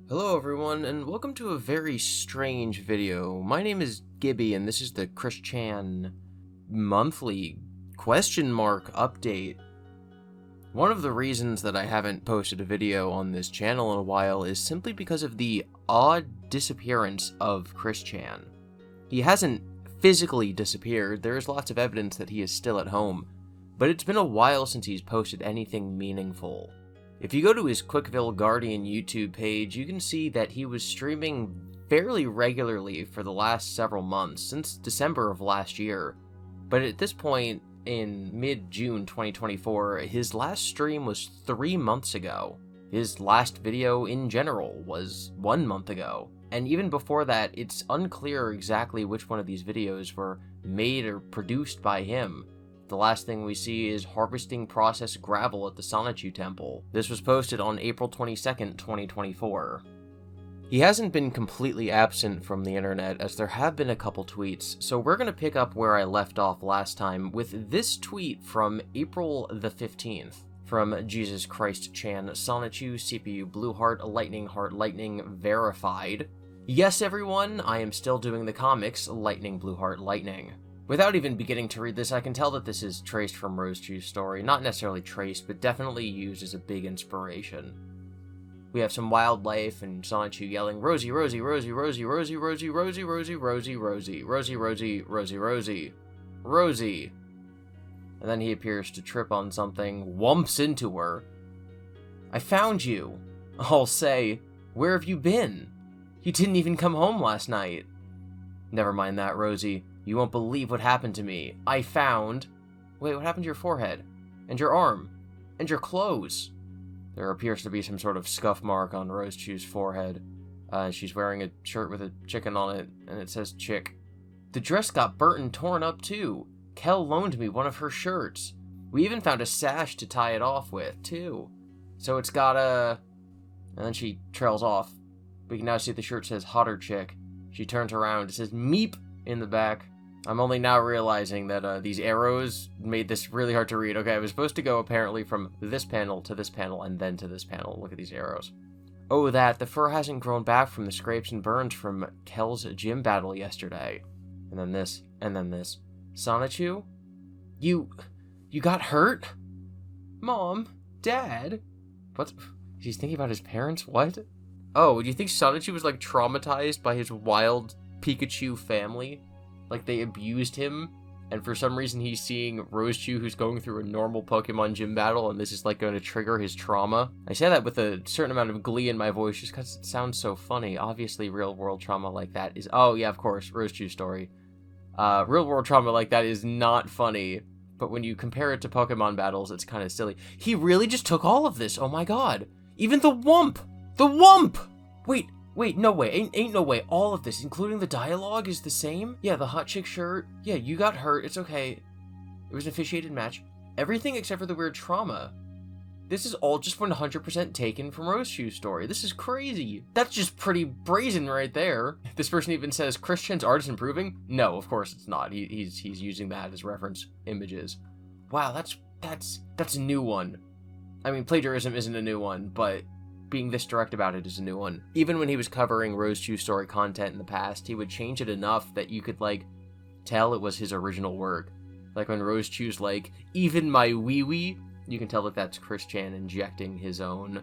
Hello everyone, and welcome to a very strange video. My name is Gibby, and this is the Chris Chan monthly question mark update. One of the reasons that I haven't posted a video on this channel in a while is simply because of the odd disappearance of Chris Chan. He hasn't physically disappeared, there is lots of evidence that he is still at home, but it's been a while since he's posted anything meaningful. If you go to his Quickville Guardian YouTube page, you can see that he was streaming fairly regularly for the last several months, since December of last year. But at this point, in mid-June 2024, his last stream was 3 months ago. His last video in general was 1 month ago. And even before that, it's unclear exactly which one of these videos were made or produced by him. The last thing we see is harvesting processed gravel at the Sonichu Temple. This was posted on April 22nd, 2024. He hasn't been completely absent from the internet, as there have been a couple tweets, so we're going to pick up where I left off last time with this tweet from April the 15th. From Jesus Christ Chan, Sonichu, CPU Blue Heart, Lightning Heart, Lightning, verified. Yes everyone, I am still doing the comics, Lightning Blue Heart, Lightning. Without even beginning to read this, I can tell that this is traced from Rosechu's story. Not necessarily traced, but definitely used as a big inspiration. We have some wildlife and Sonichu yelling, Rosie, Rosie, Rosie, Rosie, Rosie, Rosie, Rosie, Rosie, Rosie, Rosie, Rosie, Rosie, Rosie, Rosie, Rosie. And then he appears to trip on something, whumps into her. I found you. I'll say, where have you been? You didn't even come home last night. Never mind that, Rosie. You won't believe what happened to me. I found... Wait, what happened to your forehead? And your arm? And your clothes? There appears to be some sort of scuff mark on Rosechu's forehead. She's wearing a shirt with a chicken on it, and it says chick. The dress got burnt and torn up too. Kel loaned me one of her shirts. We even found a sash to tie it off with, too. So it's got a... And then she trails off. We can now see the shirt says hotter chick. She turns around, it says meep in the back. I'm only now realizing that these arrows made this really hard to read. Okay, I was supposed to go apparently from this panel to this panel and then to this panel. Look at these arrows. Oh, the fur hasn't grown back from the scrapes and burns from Kel's gym battle yesterday. And then this, and then this. Sonichu? You got hurt? Mom? Dad? What? He's thinking about his parents? What? Oh, do you think Sonichu was like traumatized by his wild Pikachu family? Like, they abused him, and for some reason he's seeing Rosechu, who's going through a normal Pokemon gym battle, and this is, like, going to trigger his trauma. I say that with a certain amount of glee in my voice, just because it sounds so funny. Obviously, real-world trauma like that is... Oh, yeah, of course, Rosechu's story. Real-world trauma like that is not funny, but when you compare it to Pokemon battles, it's kind of silly. He really just took all of this, oh my god! Even the Wump! The Wump! Wait, no way, ain't no way, all of this, including the dialogue, is the same? Yeah, the hot chick shirt, yeah, you got hurt, it's okay. It was an officiated match. Everything except for the weird trauma. This is all just 100% taken from Rosechu's story. This is crazy. That's just pretty brazen right there. This person even says, Chris Chan's art is improving? No, of course it's not. He's using that as reference images. Wow, that's a new one. I mean, plagiarism isn't a new one, but... being this direct about it is a new one. Even when he was covering Rosechu's story content in the past, he would change it enough that you could, like, tell it was his original work. Like when Rosechu's like, even my wee-wee, you can tell that that's Chris Chan injecting his own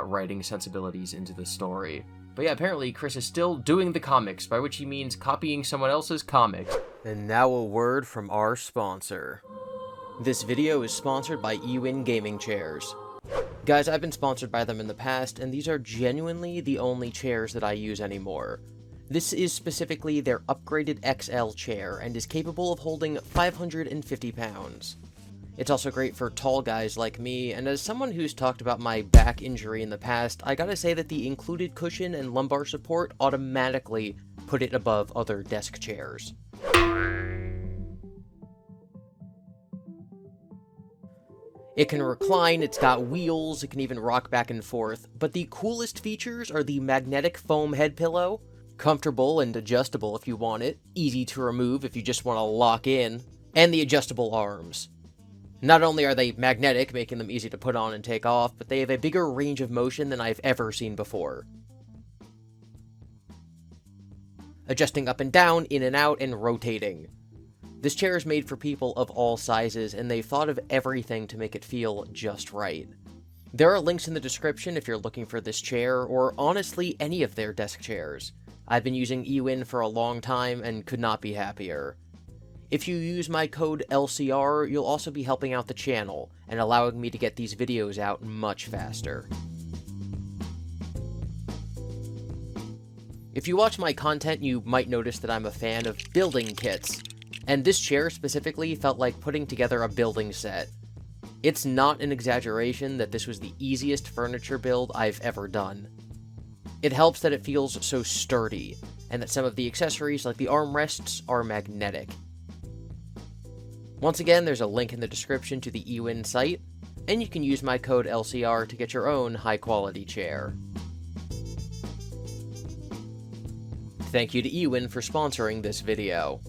writing sensibilities into the story. But yeah, apparently Chris is still doing the comics, by which he means copying someone else's comics. And now a word from our sponsor. This video is sponsored by Ewin Gaming Chairs. Guys, I've been sponsored by them in the past, and these are genuinely the only chairs that I use anymore. This is specifically their upgraded XL chair, and is capable of holding 550 pounds. It's also great for tall guys like me, and as someone who's talked about my back injury in the past, I gotta say that the included cushion and lumbar support automatically put it above other desk chairs. It can recline, it's got wheels, it can even rock back and forth, but the coolest features are the magnetic foam head pillow, comfortable and adjustable if you want it, easy to remove if you just want to lock in, and the adjustable arms. Not only are they magnetic, making them easy to put on and take off, but they have a bigger range of motion than I've ever seen before. adjusting up and down, in and out, and rotating. This chair is made for people of all sizes, and they've thought of everything to make it feel just right. There are links in the description if you're looking for this chair, or honestly any of their desk chairs. I've been using eWin for a long time and could not be happier. If you use my code LCR, you'll also be helping out the channel, and allowing me to get these videos out much faster. If you watch my content, you might notice that I'm a fan of building kits, and this chair specifically felt like putting together a building set. It's not an exaggeration that this was the easiest furniture build I've ever done. It helps that it feels so sturdy, and that some of the accessories, like the armrests, are magnetic. Once again, there's a link in the description to the eWin site, and you can use my code LCR to get your own high-quality chair. Thank you to eWin for sponsoring this video.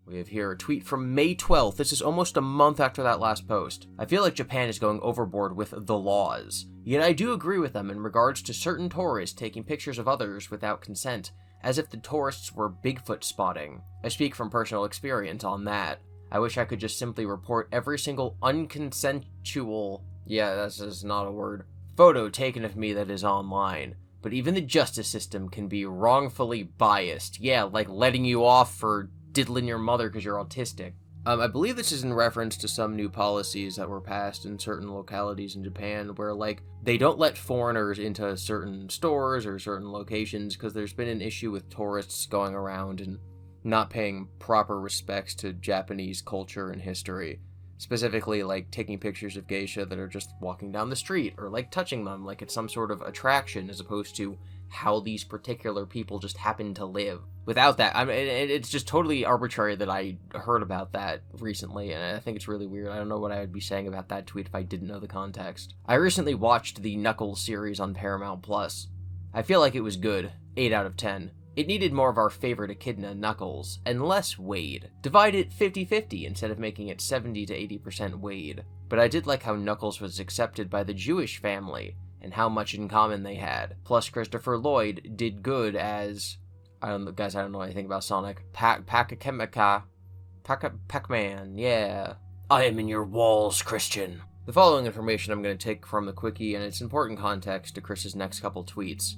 We have here a tweet from May 12th. This is almost a month after that last post. I feel like Japan is going overboard with the laws. Yet I do agree with them in regards to certain tourists taking pictures of others without consent, as if the tourists were Bigfoot spotting. I speak from personal experience on that. I wish I could just simply report every single unconsensual, yeah, this is not a word, photo taken of me that is online. But even the justice system can be wrongfully biased. Yeah, like letting you off for diddling your mother because you're autistic. I believe this is in reference to some new policies that were passed in certain localities in Japan where, like, they don't let foreigners into certain stores or certain locations because there's been an issue with tourists going around and not paying proper respects to Japanese culture and history. Specifically, like, taking pictures of geisha that are just walking down the street, or, like, touching them like it's some sort of attraction, as opposed to how these particular people just happen to live. Without that, I mean, it's just totally arbitrary that I heard about that recently, and I think it's really weird. I don't know what I would be saying about that tweet if I didn't know the context. I recently watched the Knuckles series on Paramount+. I feel like it was good. 8 out of 10. It needed more of our favorite echidna, Knuckles, and less Wade. Divide it 50-50 instead of making it 70 to 80% Wade. But I did like how Knuckles was accepted by the Jewish family, and how much in common they had. Plus, Christopher Lloyd did good as... I don't know anything about Sonic. Pac-Man, yeah. I am in your walls, Christian. The following information I'm going to take from the Quickie, and it's important context to Chris's next couple tweets.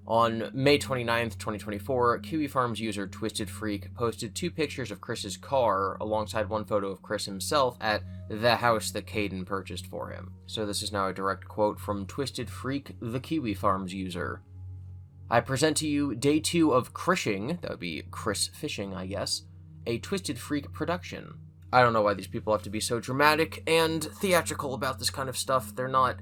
On May 29th, 2024, Kiwi Farms user Twisted Freak posted 2 pictures of Chris's car alongside one photo of Chris himself at the house that Caden purchased for him. So this is now a direct quote from Twisted Freak, the Kiwi Farms user. I present to you day 2 of Crishing, that would be Chris Fishing, I guess, a Twisted Freak production. I don't know why these people have to be so dramatic and theatrical about this kind of stuff. They're not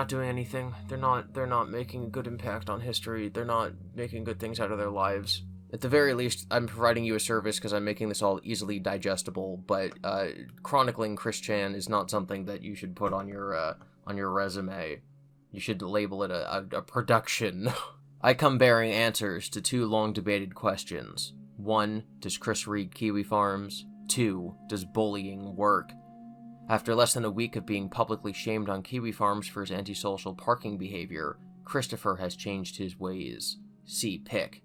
doing anything. They're not making a good impact on history. They're not making good things out of their lives. At the very least, I'm providing you a service because I'm making this all easily digestible, but chronicling Chris Chan is not something that you should put on your resume. You should label it a production. I come bearing answers to 2 long-debated questions. 1, does Chris read Kiwi Farms? 2, does bullying work? After less than a week of being publicly shamed on Kiwi Farms for his antisocial parking behavior, Christopher has changed his ways. See pic.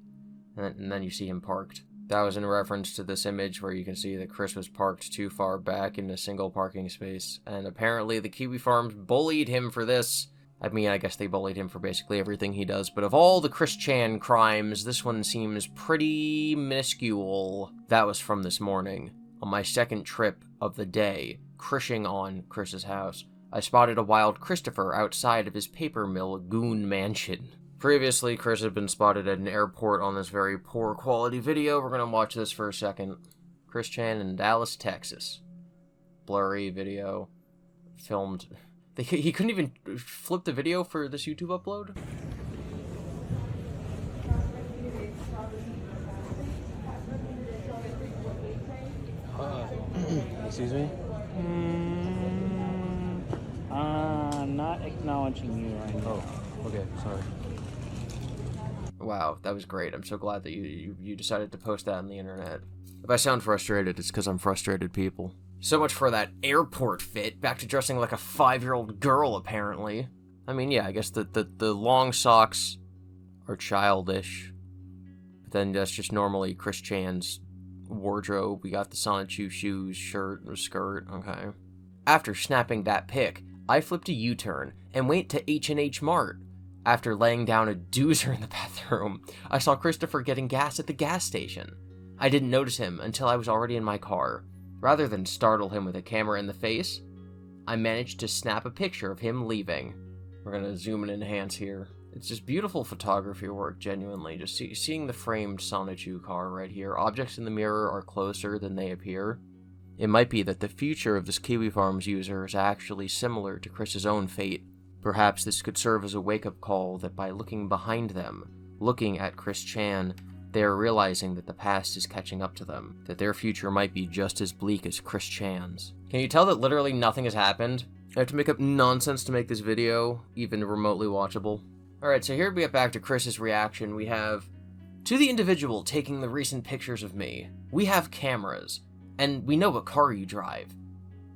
And then you see him parked. That was in reference to this image where you can see that Chris was parked too far back in a single parking space, and apparently the Kiwi Farms bullied him for this. I mean, I guess they bullied him for basically everything he does, but of all the Chris Chan crimes, this one seems pretty minuscule. That was from this morning. On my second trip of the day, crishing on Chris's house, I spotted a wild Christopher outside of his paper mill goon mansion. Previously, Chris had been spotted at an airport on this very poor quality video. We're gonna watch this for a second. Chris Chan in Dallas, Texas. Blurry video. Filmed. He couldn't even flip the video for this YouTube upload? Excuse me? I'm not acknowledging you right now. Oh, okay, sorry. Wow, that was great. I'm so glad that you decided to post that on the internet. If I sound frustrated, it's because I'm frustrated people. So much for that airport fit. Back to dressing like a 5-year-old girl, apparently. I mean, yeah, I guess the long socks or childish. But then that's just normally Chris Chan's wardrobe. We got the Sonichu shoes, shirt, or skirt, okay. After snapping that pic, I flipped a U-turn and went to H&H Mart. After laying down a doozer in the bathroom, I saw Christopher getting gas at the gas station. I didn't notice him until I was already in my car. Rather than startle him with a camera in the face, I managed to snap a picture of him leaving. We're gonna zoom and enhance here. It's just beautiful photography work, genuinely. Just seeing the framed Sonichu car right here. Objects in the mirror are closer than they appear. It might be that the future of this Kiwi Farms user is actually similar to Chris's own fate. Perhaps this could serve as a wake-up call that by looking behind them, looking at Chris Chan, they are realizing that the past is catching up to them, that their future might be just as bleak as Chris Chan's. Can you tell that literally nothing has happened? I have to make up nonsense to make this video even remotely watchable. Alright, so here we get back to Chris's reaction. We have, to the individual taking the recent pictures of me, we have cameras, and we know what car you drive.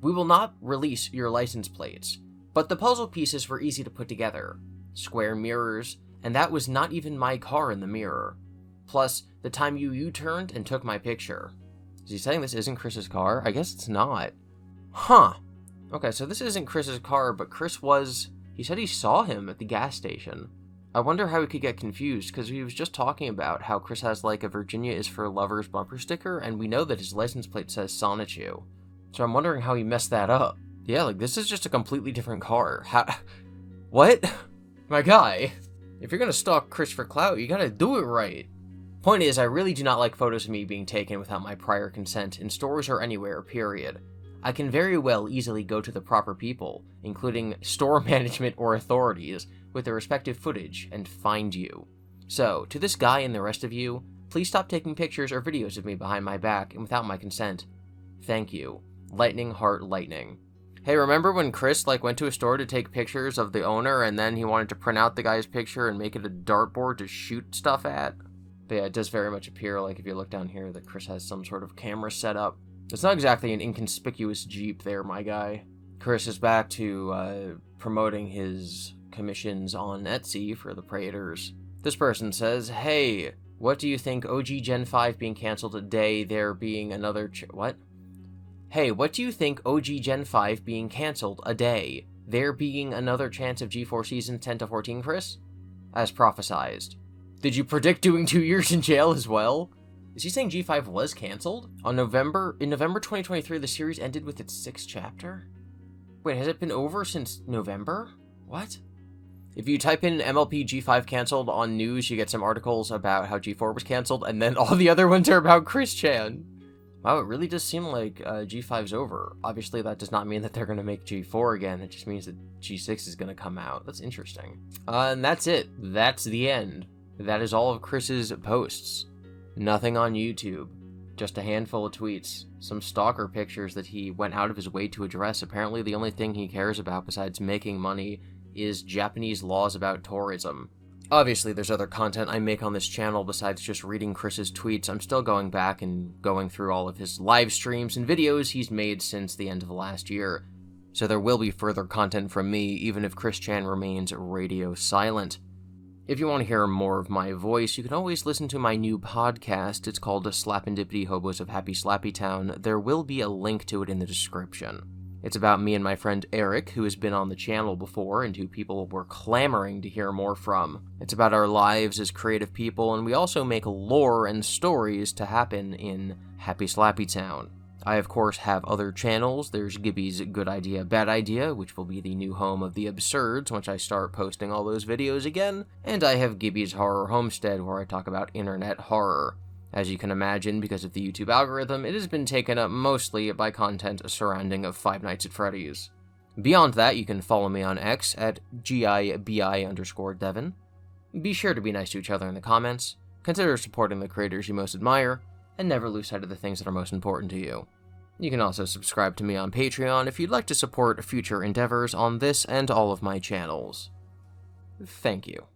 We will not release your license plates, but the puzzle pieces were easy to put together. Square mirrors, and that was not even my car in the mirror. Plus, the time you U-turned and took my picture. Is he saying this isn't Chris's car? I guess it's not. Huh. Okay, so this isn't Chris's car, but Chris was... He said he saw him at the gas station. I wonder how he could get confused, because he was just talking about how Chris has, like, a Virginia is for Lovers bumper sticker, and we know that his license plate says Sonichu. So I'm wondering how he messed that up. Yeah, like, this is just a completely different car. How... What? My guy. If you're gonna stalk Chris for clout, you gotta do it right. Point is, I really do not like photos of me being taken without my prior consent, in stores or anywhere, period. I can very well easily go to the proper people, including store management or authorities, with the respective footage, and find you. So, to this guy and the rest of you, please stop taking pictures or videos of me behind my back and without my consent. Thank you. Lightning Heart Lightning. Hey, remember when Chris, went to a store to take pictures of the owner, and then he wanted to print out the guy's picture and make it a dartboard to shoot stuff at? But yeah, it does very much appear, if you look down here, that Chris has some sort of camera set up. It's not exactly an inconspicuous Jeep there, my guy. Chris is back to promoting his commissions on Etsy for the Praetors. This person says, hey, what do you think OG Gen 5 being cancelled a day, there being another what? Hey, what do you think OG Gen 5 being cancelled a day, there being another chance of G4 Season 10 to 14, Chris? As prophesized. Did you predict doing 2 years in jail as well? Is he saying G5 was cancelled? In November 2023, the series ended with its 6th chapter? Wait, has it been over since November? What? If you type in MLP G5 cancelled on news, you get some articles about how G4 was cancelled, and then all the other ones are about Chris Chan. Wow, it really does seem like G5's over. Obviously, that does not mean that they're going to make G4 again. It just means that G6 is going to come out. That's interesting. And that's it. That's the end. That is all of Chris's posts. Nothing on YouTube. Just a handful of tweets. Some stalker pictures that he went out of his way to address. Apparently the only thing he cares about besides making money is Japanese laws about tourism. Obviously there's other content I make on this channel besides just reading Chris's tweets. I'm still going back and going through all of his live streams and videos he's made since the end of the last year. So there will be further content from me, even if Chris Chan remains radio silent. If you want to hear more of my voice, you can always listen to my new podcast. It's called Slappin' Dippity Hobos of Happy Slappy Town. There will be a link to it in the description. It's about me and my friend Eric, who has been on the channel before and who people were clamoring to hear more from. It's about our lives as creative people, and we also make lore and stories to happen in Happy Slappy Town. I, of course, have other channels. There's Gibby's Good Idea, Bad Idea, which will be the new home of the Absurds once I start posting all those videos again. And I have Gibby's Horror Homestead, where I talk about internet horror. As you can imagine, because of the YouTube algorithm, it has been taken up mostly by content surrounding of Five Nights at Freddy's. Beyond that, you can follow me on X at GIBI_Devin. Be sure to be nice to each other in the comments, consider supporting the creators you most admire, and never lose sight of the things that are most important to you. You can also subscribe to me on Patreon if you'd like to support future endeavors on this and all of my channels. Thank you.